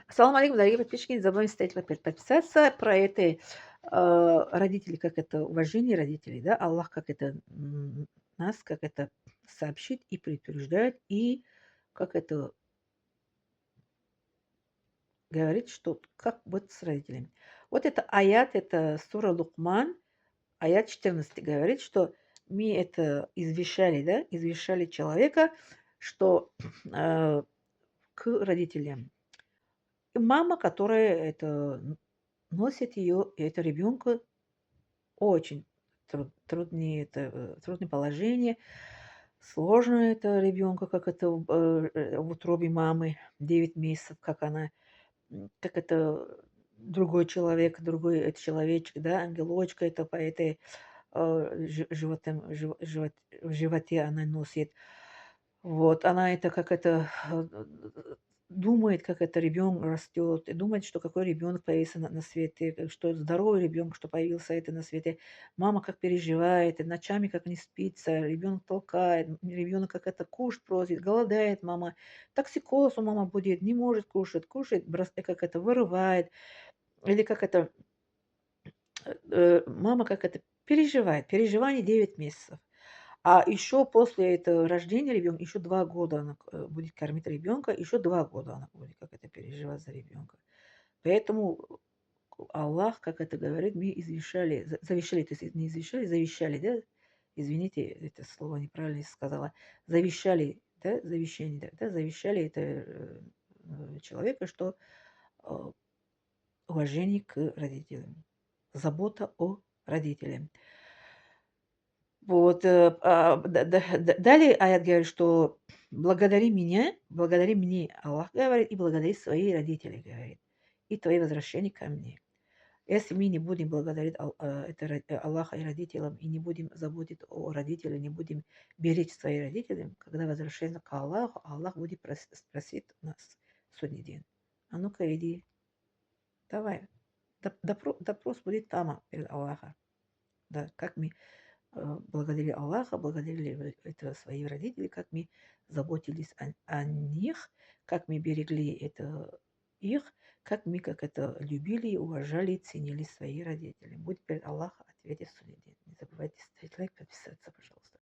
Ассаламу алейкум, дорогие подписчики, не забываем ставить лайк, подписаться. Про это родители, как это уважение родителей, да, Аллах как это нас, как это сообщит и предупреждает, и как это говорит, что как быть с родителями. Вот это аят, это сура Лукман, аят 14 говорит, что мы это извещали, да, извещали человека, что к родителям. И мама, которая это носит ее, это ребенка очень труднее, это трудное положение, сложно это ребенка, как это в утробе мамы 9 месяцев, как она, как это другой человек, другой человечек, да, ангелочка, это по этой в животе она носит. Вот, она это как это думает, как это ребенок растет, и думает, что какой ребенок появился на свет, и что здоровый ребенок, что появился это на свете. Мама как переживает, и ночами как не спится, ребенок толкает, ребенок как это кушать просит, голодает мама, токсикоз у мамы будет, не может кушать, кушает, как это вырывает, или как это мама как это переживает, переживание 9 месяцев. А еще после этого рождения ребенка, еще 2 года она будет кормить ребенка, еще 2 года она будет как это переживать за ребенка. Поэтому Аллах, как это говорит, мы извещали, завещали, то есть не извещали, завещали, да? Извините, это слово неправильно сказала. Завещали, да, завещание, да, завещали это человека, что э, уважение к родителям, забота о родителях. Вот, далее аят говорит, что благодари мне, Аллах говорит, и благодари своих родителей, говорит, и твои возвращения ко мне. Если мы не будем благодарить Аллаха и родителям, и не будем заботиться о родителях, не будем беречь своих родителей, когда возвращаемся к Аллаху, Аллах будет спросить нас в судный день. А ну-ка иди, давай. Допрос будет там перед Аллахом. Да, как мы благодарили Аллаха, благодарили это своих родителей, как мы заботились о них, как мы берегли это их, как мы как это любили, уважали, ценили своих родителей. Будь перед Аллахом ответить в судный день. Не забывайте ставить лайк, подписаться, пожалуйста.